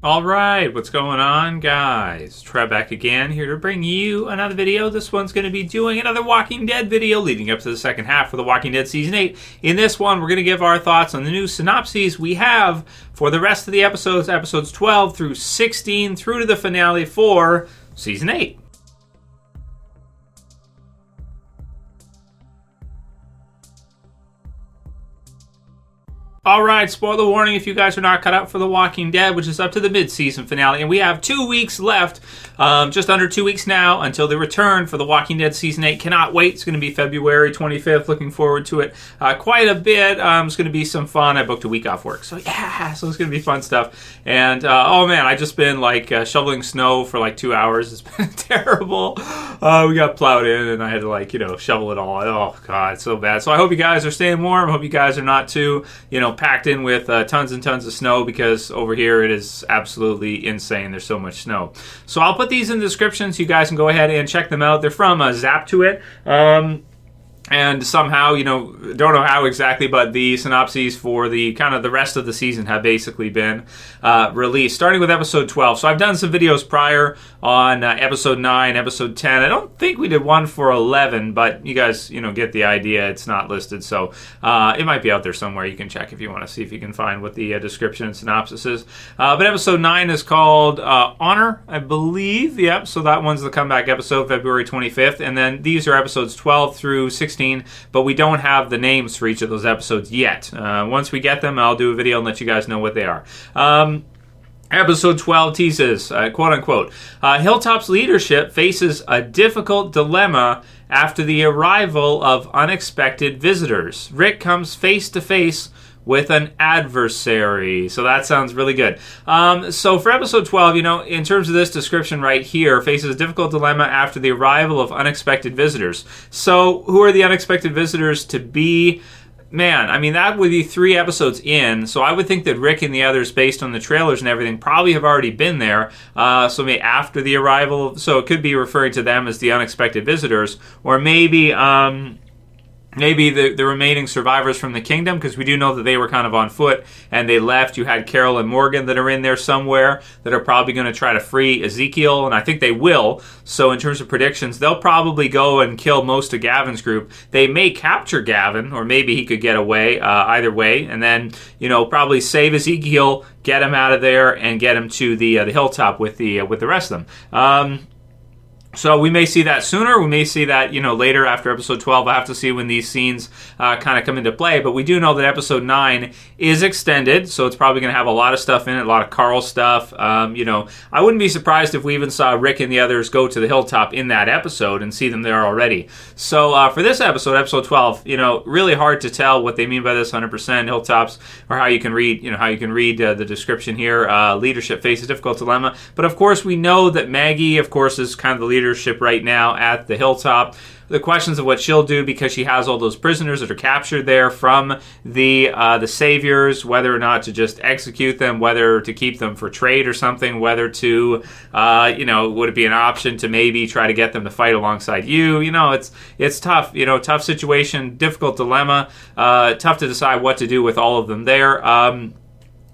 Alright, what's going on, guys? Trev back again, here to bring you another video. This one's going to be doing another Walking Dead video leading up to the second half of The Walking Dead Season 8. In this one, we're going to give our thoughts on the new synopses we have for the rest of the episodes, episodes 12 through 16, through to the finale for Season 8. Alright, spoiler warning if you guys are not caught up for The Walking Dead, which is up to the mid-season finale. And we have 2 weeks left, just under 2 weeks now, until the return for The Walking Dead Season 8. Cannot wait. It's going to be February 25th. Looking forward to it quite a bit. It's going to be some fun. I booked a week off work. So yeah, so it's going to be fun stuff. And oh man, I just been like shoveling snow for like 2 hours. It's been terrible. We got plowed in and I had to like, shovel it all. Oh God, it's so bad. So I hope you guys are staying warm. I hope you guys are not too, packed in with tons and tons of snow, because over here it is absolutely insane. There's so much snow. So I'll put these in the description so you guys can go ahead and check them out. They're from Zap to It. And somehow, don't know how exactly, but the synopses for the kind of the rest of the season have basically been released, starting with episode 12. So I've done some videos prior on episode 9, episode 10. I don't think we did one for 11, but you guys, get the idea. It's not listed, so it might be out there somewhere. You can check if you want to see if you can find what the description and synopsis is. But episode 9 is called Honor, I believe. Yep, so that one's the comeback episode, February 25th. And then these are episodes 12 through 16. But we don't have the names for each of those episodes yet. Once we get them, I'll do a video and let you guys know what they are. Episode 12 teases, quote-unquote, Hilltop's leadership faces a difficult dilemma after the arrival of unexpected visitors. Rick comes face-to-face with an adversary. So that sounds really good. So for episode 12, in terms of this description right here, faces a difficult dilemma after the arrival of unexpected visitors. So who are the unexpected visitors to be? Man, I mean, that would be 3 episodes in, so I would think that Rick and the others, based on the trailers and everything, probably have already been there, so maybe after the arrival, so it could be referring to them as the unexpected visitors, or maybe the remaining survivors from the kingdom, because we do know that they were kind of on foot and they left. You had Carol and Morgan that are in there somewhere that are probably going to try to free Ezekiel, and I think they will. So in terms of predictions, they'll probably go and kill most of Gavin's group. They may capture Gavin, or maybe he could get away, either way, and then, probably save Ezekiel, get him out of there, and get him to the hilltop with the rest of them. So we may see that sooner. We may see that, later after episode 12. I'll have to see when these scenes kind of come into play. But we do know that episode 9 is extended, so it's probably going to have a lot of stuff in it, a lot of Carl stuff. I wouldn't be surprised if we even saw Rick and the others go to the hilltop in that episode and see them there already. So for this episode, episode 12, really hard to tell what they mean by this 100% hilltops, or how you can read, the description here. Leadership faces difficult dilemma. But of course, we know that Maggie, of course, is kind of the leadership right now at the hilltop. The questions of what she'll do, because she has all those prisoners that are captured there from the saviors, whether or not to just execute them, whether to keep them for trade or something, whether to, would it be an option to maybe try to get them to fight alongside you? It's tough. Tough situation, difficult dilemma, tough to decide what to do with all of them there.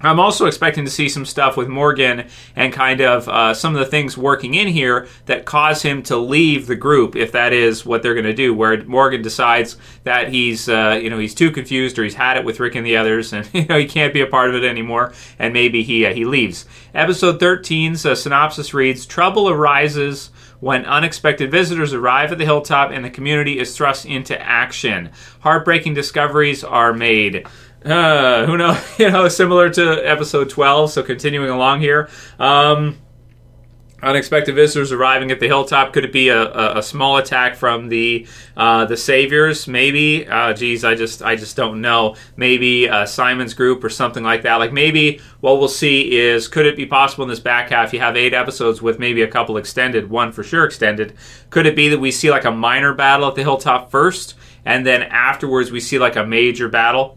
I'm also expecting to see some stuff with Morgan and kind of some of the things working in here that cause him to leave the group, if that is what they're going to do, where Morgan decides that he's too confused, or he's had it with Rick and the others, and he can't be a part of it anymore, and maybe he leaves. Episode 13's synopsis reads, Trouble arises when unexpected visitors arrive at the hilltop and the community is thrust into action. Heartbreaking discoveries are made. Who knows? Similar to episode 12, so continuing along here. Unexpected visitors arriving at the hilltop. Could it be a small attack from the saviors? Maybe. I just don't know. Maybe Simon's group or something like that. Like maybe what we'll see is, could it be possible in this back half you have 8 episodes with maybe a couple extended, one for sure extended? Could it be that we see like a minor battle at the hilltop first, and then afterwards we see like a major battle,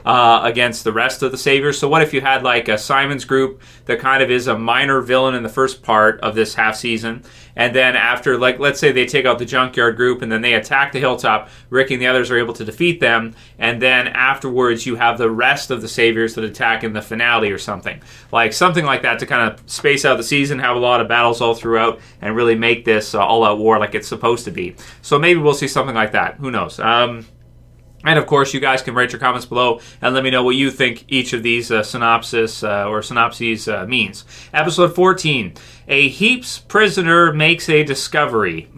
against the rest of the saviors? So what if you had like a Simon's group that kind of is a minor villain in the first part of this half season, and then after, like, let's say they take out the junkyard group and then they attack the hilltop, Rick and the others are able to defeat them, and then afterwards you have the rest of the saviors that attack in the finale or something. Like something like that to kind of space out the season, have a lot of battles all throughout, and really make this all-out war like it's supposed to be. So maybe we'll see something like that. Who knows? And of course, you guys can write your comments below and let me know what you think each of these synopses means. Episode 14, a Heaps prisoner makes a discovery.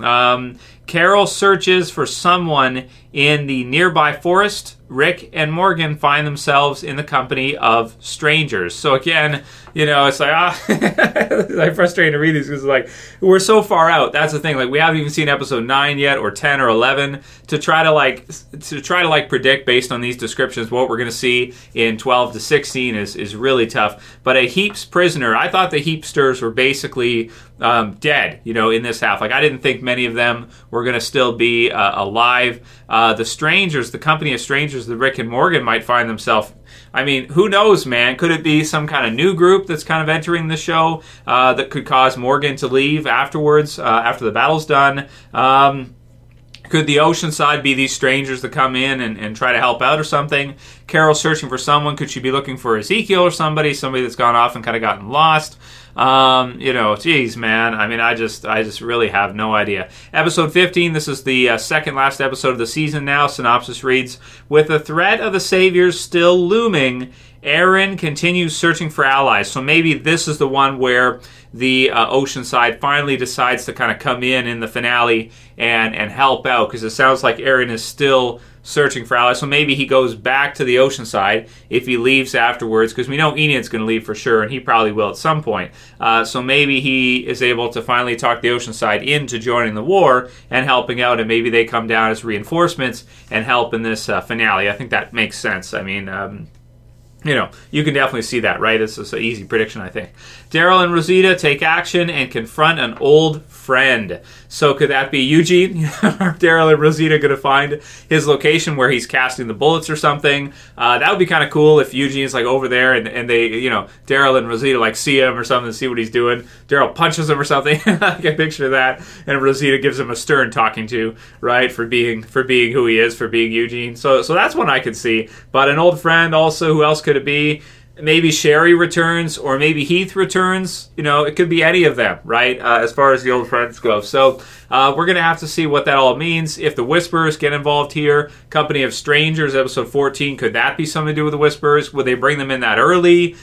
Carol searches for someone in the nearby forest. Rick and Morgan find themselves in the company of strangers. So again, it's like, it's like frustrating to read these because like we're so far out. That's the thing. Like we haven't even seen episode 9 yet, or 10 or 11, to try to predict based on these descriptions what we're going to see in 12 to 16 is really tough. But a Heaps prisoner, I thought the Heapsters were basically dead, in this half. Like I didn't think many of them were going to still be alive. The strangers, the company of strangers, the Rick and Morgan might find themselves. I mean, who knows, man? Could it be some kind of new group that's kind of entering the show that could cause Morgan to leave afterwards, after the battle's done? Could the ocean side be these strangers that come in and try to help out or something? Carol's searching for someone. Could she be looking for Ezekiel or somebody that's gone off and kind of gotten lost? Geez, man. I mean, I just really have no idea. Episode 15, this is the second last episode of the season now. Synopsis reads, with the threat of the Saviors still looming, Aaron continues searching for allies. So maybe this is the one where the Oceanside finally decides to kind of come in the finale and help out, because it sounds like Aaron is still searching for allies. So maybe he goes back to the Oceanside if he leaves afterwards, because we know Enid's going to leave for sure, and he probably will at some point. So maybe he is able to finally talk the Oceanside into joining the war and helping out, and maybe they come down as reinforcements and help in this finale. I think that makes sense. I mean, you can definitely see that, right? It's an easy prediction, I think. Daryl and Rosita take action and confront an old friend. So could that be Eugene? Are Daryl and Rosita going to find his location where he's casting the bullets or something? That would be kind of cool if Eugene's like over there and they, Daryl and Rosita like see him or something, see what he's doing. Daryl punches him or something. I can picture that. And Rosita gives him a stern talking to, right? For being who he is, for being Eugene. So that's one I could see. But an old friend also, who else could it be? Maybe Sherry returns, or maybe Heath returns. It could be any of them, right? As far as the old friends go. So we're going to have to see what that all means. If the Whisperers get involved here, Company of Strangers, episode 14, could that be something to do with the Whisperers? Would they bring them in that early?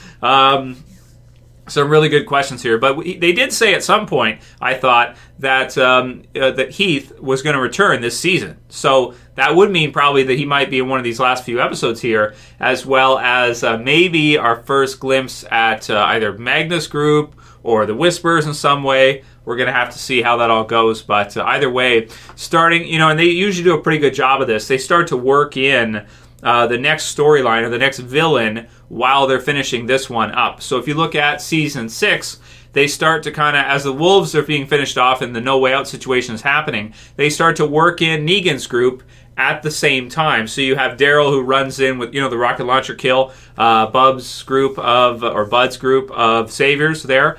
Some really good questions here. But they did say at some point, I thought, that that Heath was going to return this season. So that would mean probably that he might be in one of these last few episodes here, as well as maybe our first glimpse at either Magnus Group or the Whisperers in some way. We're going to have to see how that all goes. But either way, starting, and they usually do a pretty good job of this. They start to work in the next storyline or the next villain while they're finishing this one up. So if you look at season 6, they start to kind of, as the wolves are being finished off and the no way out situation is happening, they start to work in Negan's group at the same time. So you have Daryl, who runs in with, the rocket launcher kill, Bud's group of saviors there.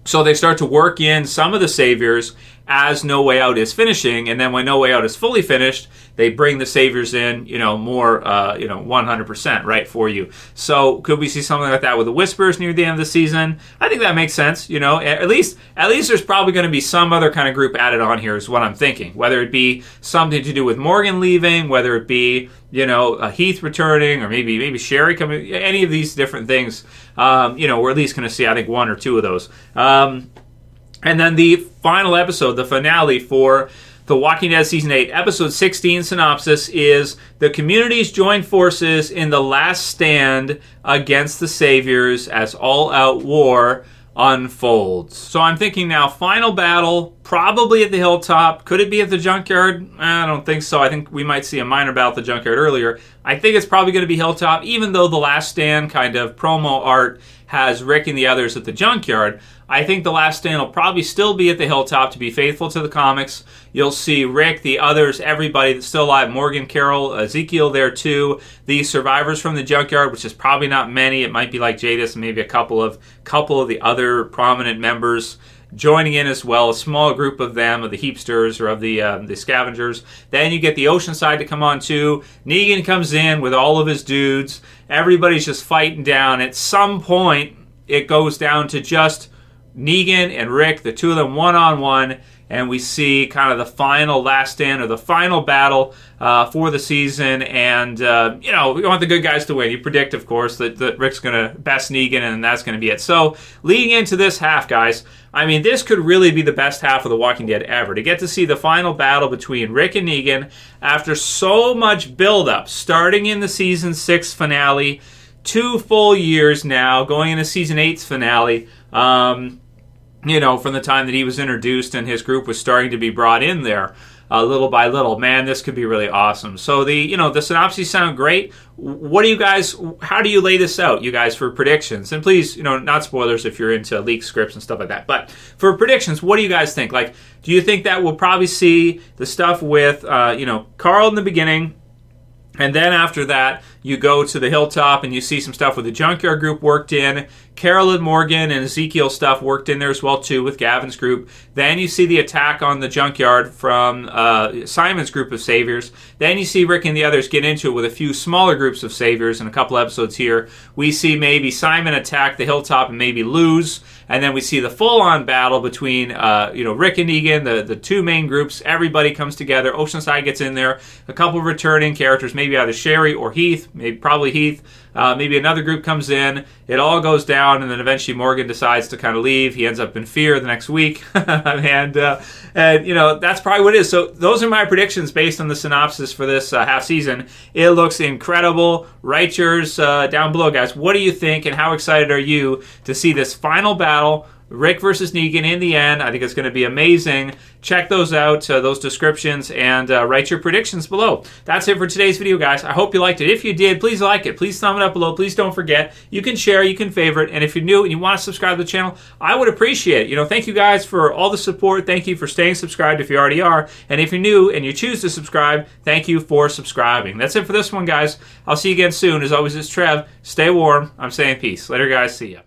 So they start to work in some of the saviors as No Way Out is finishing, and then when No Way Out is fully finished, they bring the saviors in, more, 100%, right, for you. So could we see something like that with the Whispers near the end of the season? I think that makes sense. At least there's probably going to be some other kind of group added on here, is what I'm thinking. Whether it be something to do with Morgan leaving, whether it be Heath returning, or maybe Sherry coming. Any of these different things, we're at least going to see, I think, one or two of those. And then the final episode, the finale for The Walking Dead Season 8, Episode 16 synopsis is: the communities join forces in the last stand against the Saviors as all-out war unfolds. So I'm thinking now, final battle, probably at the Hilltop. Could it be at the Junkyard? I don't think so. I think we might see a minor battle at the Junkyard earlier. I think it's probably going to be Hilltop, even though the Last Stand kind of promo art has Rick and the others at the Junkyard. I think the Last Stand will probably still be at the Hilltop to be faithful to the comics. You'll see Rick, the others, everybody that's still alive, Morgan, Carol, Ezekiel there too. The survivors from the Junkyard, which is probably not many. It might be like Jadis and maybe a couple of the other prominent members joining in as well, a small group of them, of the Heapsters or of the Scavengers. Then you get the Oceanside to come on too. Negan comes in with all of his dudes, Everybody's just fighting down. At some point, it goes down to just Negan and Rick, the two of them one-on-one, and we see kind of the final last stand or the final battle for the season. And, you know, we want the good guys to win. You predict, of course, that Rick's going to best Negan, and that's going to be it. So leading into this half, guys, I mean, this could really be the best half of The Walking Dead ever. To get to see the final battle between Rick and Negan after so much buildup, starting in the Season 6 finale, 2 full years now, going into Season 8's finale, you know, from the time that he was introduced and his group was starting to be brought in there little by little. Man, this could be really awesome. So the synopses sound great. What do you guys, how do you lay this out, you guys, for predictions? And please, you know, not spoilers if you're into leaked scripts and stuff like that. But for predictions, what do you guys think? Like, do you think that we'll probably see the stuff with, you know, Carl in the beginning, and then after that, you go to the Hilltop and you see some stuff with the Junkyard group worked in, Carolyn Morgan and Ezekiel stuff worked in there as well too with Gavin's group. Then you see the attack on the Junkyard from Simon's group of Saviors. Then you see Rick and the others get into it with a few smaller groups of Saviors in a couple episodes here. We see maybe Simon attack the Hilltop and maybe lose. And then we see the full-on battle between you know, Rick and Negan, the two main groups. Everybody comes together. Oceanside gets in there. A couple returning characters, maybe either Sherry or Heath, probably Heath. Maybe another group comes in. It all goes down, and then eventually Morgan decides to kind of leave. He ends up in fear the next week, and you know, that's probably what it is. So those are my predictions based on the synopsis for this half season. It looks incredible. Write yours down below, guys. What do you think, and how excited are you to see this final battle? Rick versus Negan in the end. I think it's going to be amazing. Check those out, those descriptions, and write your predictions below. That's it for today's video, guys. I hope you liked it. If you did, please like it. Please thumb it up below. Please don't forget. You can share, you can favorite, and if you're new and you want to subscribe to the channel, I would appreciate it. You know, thank you guys for all the support. Thank you for staying subscribed if you already are. And if you're new and you choose to subscribe, thank you for subscribing. That's it for this one, guys. I'll see you again soon. As always, it's Trev. Stay warm. I'm saying peace. Later, guys. See ya.